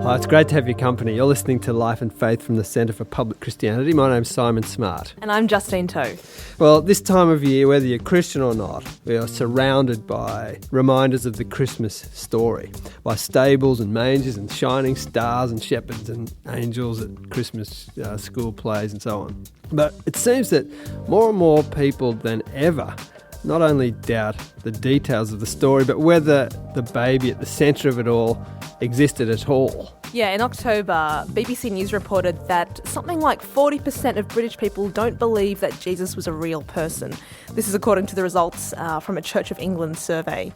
Hi, it's great to have your company. You're listening to Life and Faith from the Centre for Public Christianity. My name's Simon Smart. And I'm Justine Toe. Well, this time of year, whether you're Christian or not, we are surrounded by reminders of the Christmas story, by stables and mangers and shining stars and shepherds and angels at Christmas school plays and so on. But it seems that more and more people than ever not only doubt the details of the story, but whether the baby at the centre of it all existed at all. Yeah, in October, BBC News reported that something like 40% of British people don't believe that Jesus was a real person. This is according to the results from a Church of England survey.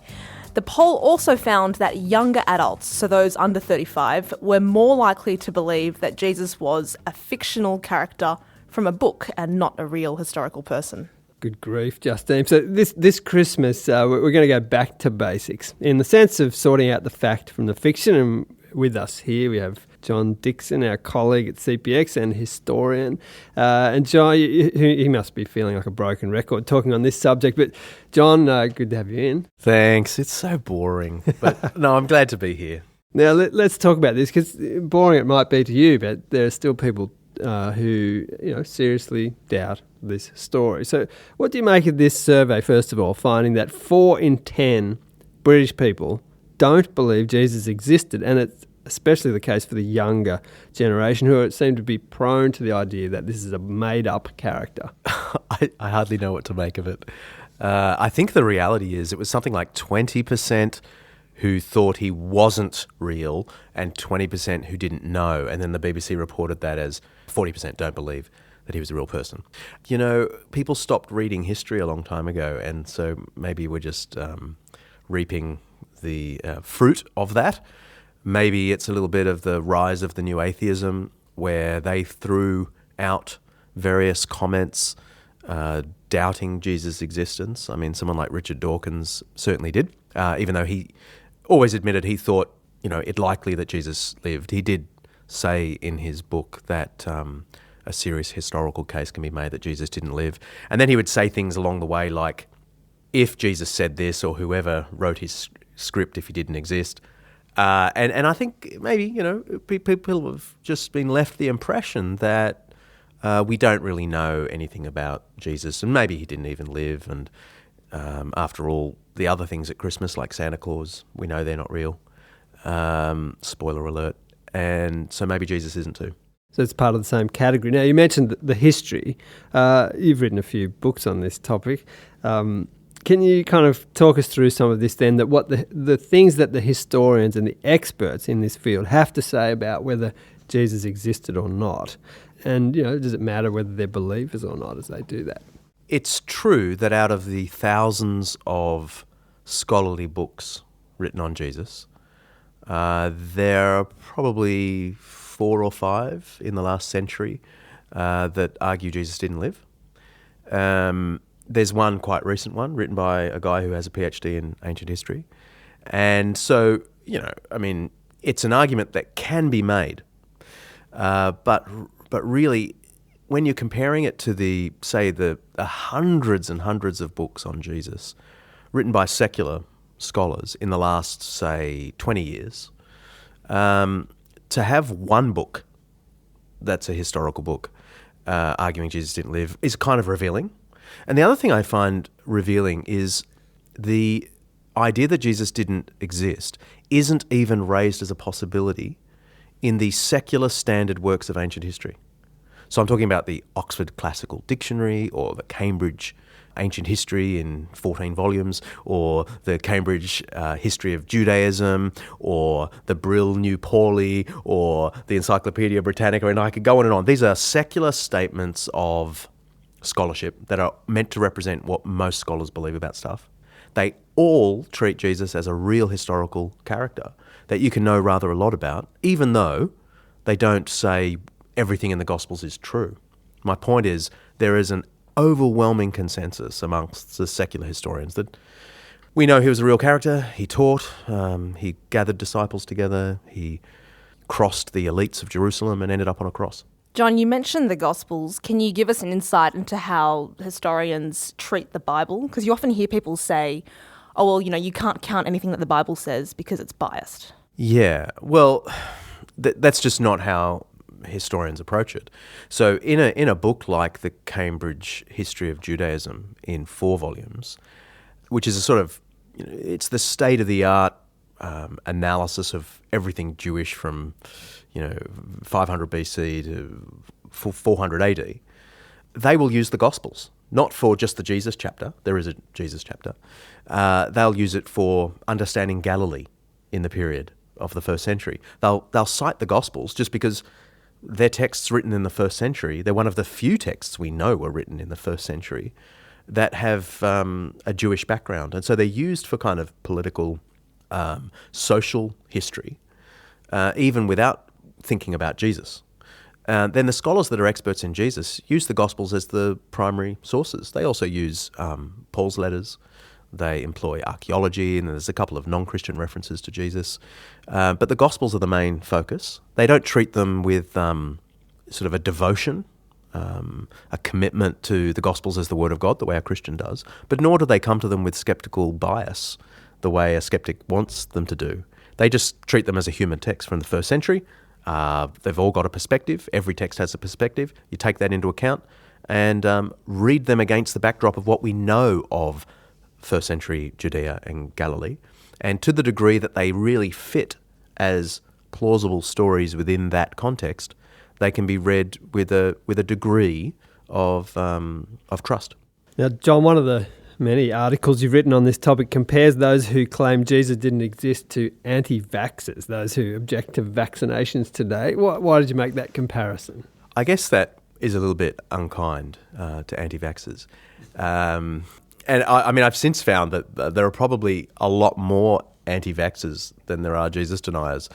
The poll also found that younger adults, so those under 35, were more likely to believe that Jesus was a fictional character from a book and not a real historical person. Good grief, Justine. So this Christmas, we're going to go back to basics in the sense of sorting out the fact from the fiction. And with us here, we have John Dickson, our colleague at CPX and historian. And John, he must be feeling like a broken record talking on this subject. But John, good to have you in. Thanks. It's so boring. But no, I'm glad to be here. Now, let's talk about this, because boring it might be to you, but there are still people who seriously doubt this story. So what do you make of this survey, first of all, finding that 4 in 10 British people don't believe Jesus existed, and it's especially the case for the younger generation, who seem to be prone to the idea that this is a made-up character? I hardly know what to make of it. I think the reality is it was something like 20% who thought he wasn't real and 20% who didn't know, and then the BBC reported that as 40% don't believe that he was a real person. You know, people stopped reading history a long time ago, and so maybe we're just reaping the fruit of that. Maybe it's a little bit of the rise of the new atheism, where they threw out various comments doubting Jesus' existence. I mean, someone like Richard Dawkins certainly did, even though he always admitted he thought, it likely that Jesus lived. He did say in his book that a serious historical case can be made that Jesus didn't live. And then he would say things along the way like, if Jesus said this, or whoever wrote his script if he didn't exist. And I think maybe, people have just been left the impression that we don't really know anything about Jesus, and maybe he didn't even live. And after all, the other things at Christmas, like Santa Claus, we know they're not real. Spoiler alert. And so maybe Jesus isn't too. So it's part of the same category. Now, you mentioned the history. You've written a few books on this topic. Can you kind of talk us through some of this then, that what the things that the historians and the experts in this field have to say about whether Jesus existed or not? And, does it matter whether they're believers or not as they do that? It's true that out of the thousands of scholarly books written on Jesus, there are probably 4 or 5 in the last century that argue Jesus didn't live. There's one quite recent one written by a guy who has a PhD in ancient history. And so, it's an argument that can be made. But really, when you're comparing it to the hundreds and hundreds of books on Jesus written by secular scholars in the last, say, 20 years, to have one book that's a historical book arguing Jesus didn't live is kind of revealing. And the other thing I find revealing is the idea that Jesus didn't exist isn't even raised as a possibility in the secular standard works of ancient history. So I'm talking about the Oxford Classical Dictionary, or the Cambridge Ancient History in 14 volumes, or the Cambridge History of Judaism, or the Brill New Pauli, or the Encyclopedia Britannica, and I could go on and on. These are secular statements of scholarship that are meant to represent what most scholars believe about stuff. They all treat Jesus as a real historical character that you can know rather a lot about, even though they don't say everything in the Gospels is true. My point is, there is an overwhelming consensus amongst the secular historians that we know he was a real character. He taught, he gathered disciples together, he crossed the elites of Jerusalem and ended up on a cross. John, you mentioned the Gospels. Can you give us an insight into how historians treat the Bible? Because you often hear people say, oh, well, you can't count anything that the Bible says because it's biased. Yeah, well, that's just not how historians approach it. So in a book like the Cambridge History of Judaism in 4 volumes, which is a sort of, it's the state-of-the-art analysis of everything Jewish from 500 BC to 400 AD, they will use the Gospels, not for just the Jesus chapter. There is a Jesus chapter. They'll use it for understanding Galilee in the period of the first century. They'll cite the Gospels just because they're texts written in the first century. They're one of the few texts we know were written in the first century that have a Jewish background. And so they're used for kind of political, social history, even without thinking about Jesus. Then the scholars that are experts in Jesus use the Gospels as the primary sources. They also use Paul's letters. They employ archaeology, and there's a couple of non-Christian references to Jesus. But the Gospels are the main focus. They don't treat them with sort of a devotion, a commitment to the Gospels as the Word of God, the way a Christian does, but nor do they come to them with skeptical bias, the way a skeptic wants them to do. They just treat them as a human text from the first century. They've all got a perspective. Every text has a perspective. You take that into account and read them against the backdrop of what we know of first century Judea and Galilee, and to the degree that they really fit as plausible stories within that context, they can be read with a degree of trust. Now, John, one of the many articles you've written on this topic compares those who claim Jesus didn't exist to anti-vaxxers, those who object to vaccinations today. Why did you make that comparison? I guess that is a little bit unkind to anti-vaxxers. And I mean, I've since found that there are probably a lot more anti-vaxxers than there are Jesus deniers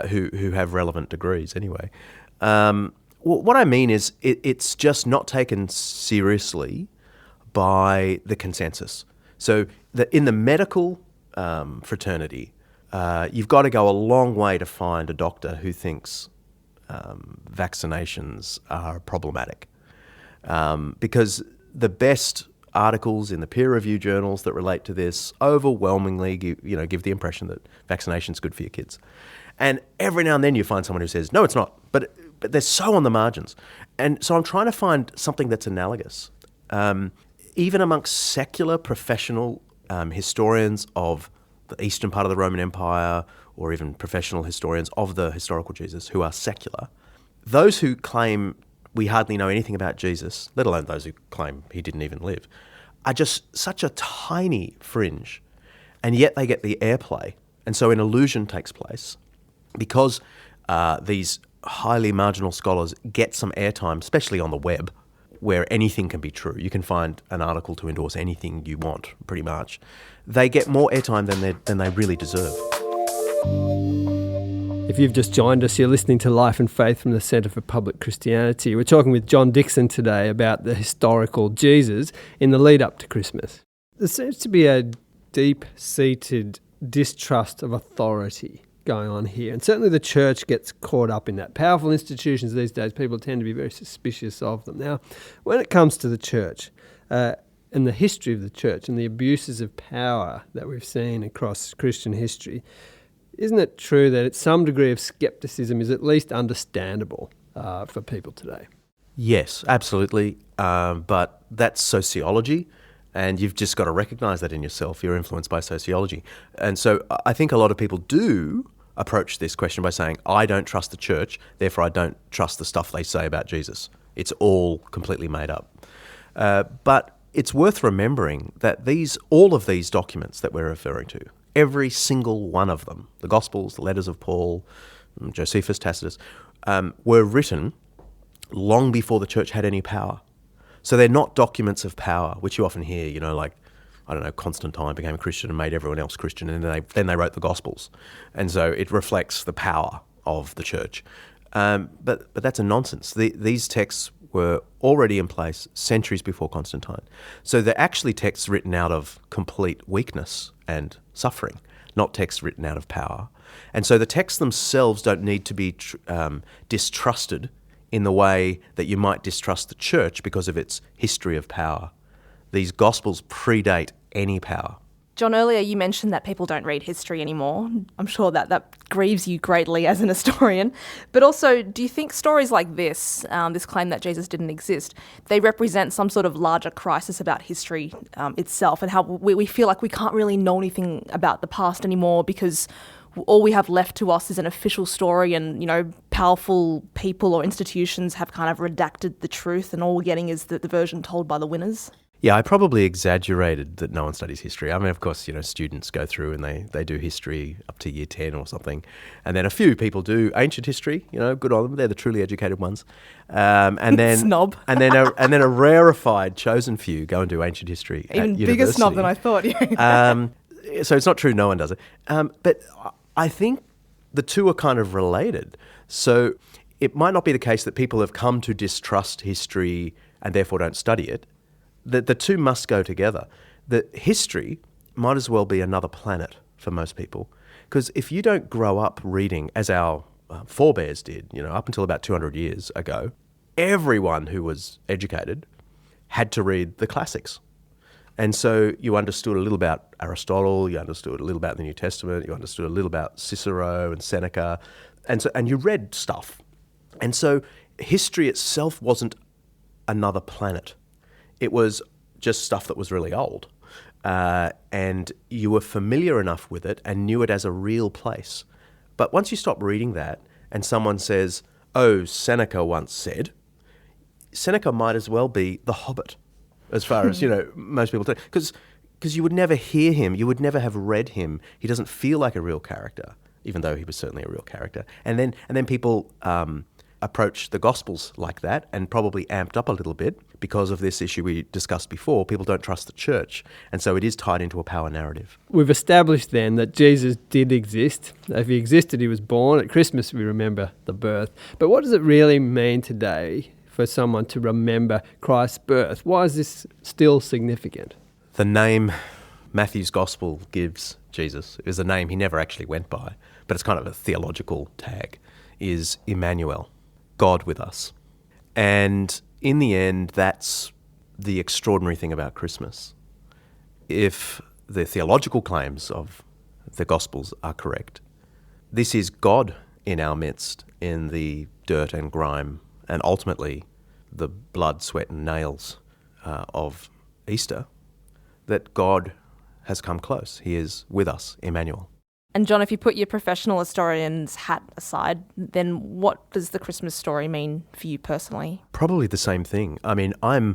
who have relevant degrees anyway. What I mean is it's just not taken seriously by the consensus. So in the medical fraternity, you've got to go a long way to find a doctor who thinks vaccinations are problematic. Because the best articles in the peer-reviewed journals that relate to this overwhelmingly give the impression that vaccination's good for your kids. And every now and then you find someone who says, no, it's not. But they're so on the margins. And so I'm trying to find something that's analogous. Even amongst secular professional historians of the eastern part of the Roman Empire, or even professional historians of the historical Jesus who are secular, those who claim we hardly know anything about Jesus, let alone those who claim he didn't even live, are just such a tiny fringe, and yet they get the airplay. And so an illusion takes place because these highly marginal scholars get some airtime, especially on the web, where anything can be true. You can find an article to endorse anything you want, pretty much. They get more airtime than they really deserve. If you've just joined us, you're listening to Life and Faith from the Centre for Public Christianity. We're talking with John Dickson today about the historical Jesus in the lead up to Christmas. There seems to be a deep-seated distrust of authority going on here, and certainly the church gets caught up in that. Powerful institutions these days, people tend to be very suspicious of them. Now, when it comes to the church and the history of the church and the abuses of power that we've seen across Christian history, isn't it true that some degree of scepticism is at least understandable for people today? Yes, absolutely. But that's sociology, and you've just got to recognise that in yourself. You're influenced by sociology. And so I think a lot of people do approach this question by saying, I don't trust the church, therefore I don't trust the stuff they say about Jesus. It's all completely made up. But it's worth remembering that all of these documents that we're referring to, every single one of them, the Gospels, the letters of Paul, Josephus, Tacitus, were written long before the church had any power. So they're not documents of power, which you often hear, like, I don't know, Constantine became a Christian and made everyone else Christian, and then they wrote the Gospels. And so it reflects the power of the church. But that's a nonsense. These texts were already in place centuries before Constantine. So they're actually texts written out of complete weakness and suffering, not texts written out of power. And so the texts themselves don't need to be distrusted in the way that you might distrust the church because of its history of power. These Gospels predate any power. John, earlier you mentioned that people don't read history anymore. I'm sure that grieves you greatly as an historian. But also, do you think stories like this, this claim that Jesus didn't exist, they represent some sort of larger crisis about history itself, and how we feel like we can't really know anything about the past anymore because all we have left to us is an official story, and, powerful people or institutions have kind of redacted the truth, and all we're getting is the version told by the winners? Yeah, I probably exaggerated that no one studies history. I mean, of course, students go through and they do history up to year 10 or something. And then a few people do ancient history, good on them. They're the truly educated ones. And then Snob. and then a rarefied chosen few go and do ancient history at Even university. bigger snob than I thought. So it's not true no one does it. But I think the two are kind of related. So it might not be the case that people have come to distrust history and therefore don't study it. The two must go together. The history might as well be another planet for most people, because if you don't grow up reading, as our forebears did, up until about 200 years ago, everyone who was educated had to read the classics. And so you understood a little about Aristotle, you understood a little about the New Testament, you understood a little about Cicero and Seneca, and you read stuff. And so history itself wasn't another planet. It was just stuff that was really old. And you were familiar enough with it and knew it as a real place. But once you stop reading that and someone says, oh, Seneca once said, Seneca might as well be the Hobbit, as far as, most people do. Because you would never hear him. You would never have read him. He doesn't feel like a real character, even though he was certainly a real character. And then people approach the Gospels like that, and probably amped up a little bit because of this issue we discussed before. People don't trust the church, and so it is tied into a power narrative. We've established then that Jesus did exist. If he existed, he was born. At Christmas, we remember the birth. But what does it really mean today for someone to remember Christ's birth? Why is this still significant? The name Matthew's Gospel gives Jesus is a name he never actually went by, but it's kind of a theological tag, is Emmanuel, God with us. And in the end, that's the extraordinary thing about Christmas. If the theological claims of the Gospels are correct, this is God in our midst, in the dirt and grime, and ultimately the blood, sweat and nails of Easter, that God has come close. He is with us, Emmanuel. And John, if you put your professional historian's hat aside, then what does the Christmas story mean for you personally? Probably the same thing. I mean, I'm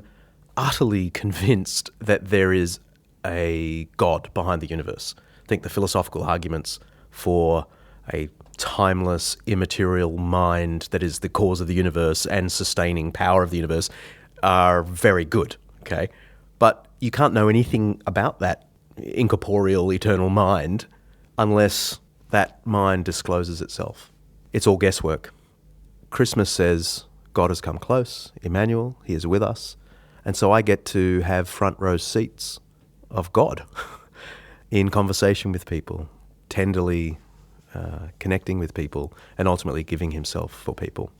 utterly convinced that there is a God behind the universe. I think the philosophical arguments for a timeless, immaterial mind that is the cause of the universe and sustaining power of the universe are very good, okay? But you can't know anything about that incorporeal, eternal mind unless that mind discloses itself. It's all guesswork. Christmas says God has come close, Emmanuel, he is with us, and so I get to have front row seats of God in conversation with people, tenderly connecting with people, and ultimately giving himself for people.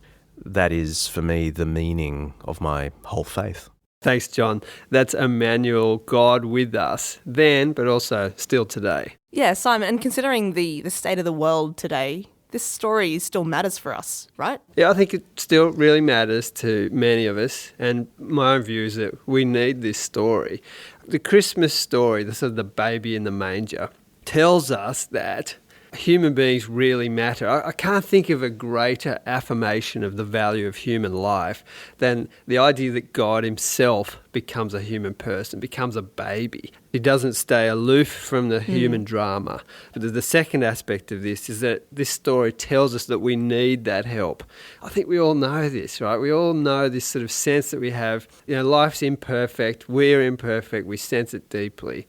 That is, for me, the meaning of my whole faith. Thanks, John. That's Emmanuel, God with us, then, but also still today. Yeah, Simon, and considering the state of the world today, this story still matters for us, right? Yeah, I think it still really matters to many of us, and my own view is that we need this story. The Christmas story, the sort of the baby in the manger, tells us that human beings really matter. I can't think of a greater affirmation of the value of human life than the idea that God himself becomes a human person, becomes a baby. He doesn't stay aloof from the human drama. But the second aspect of this is that this story tells us that we need that help. I think we all know this, right? We all know this sort of sense that we have, life's imperfect, we're imperfect, we sense it deeply.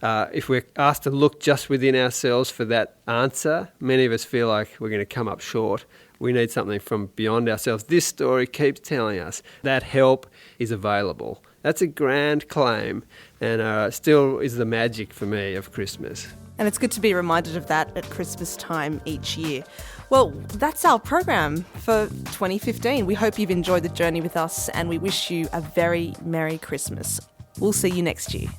If we're asked to look just within ourselves for that answer, many of us feel like we're going to come up short. We need something from beyond ourselves. This story keeps telling us that help is available. That's a grand claim, and still is the magic for me of Christmas. And it's good to be reminded of that at Christmas time each year. Well, that's our program for 2015. We hope you've enjoyed the journey with us, and we wish you a very Merry Christmas. We'll see you next year.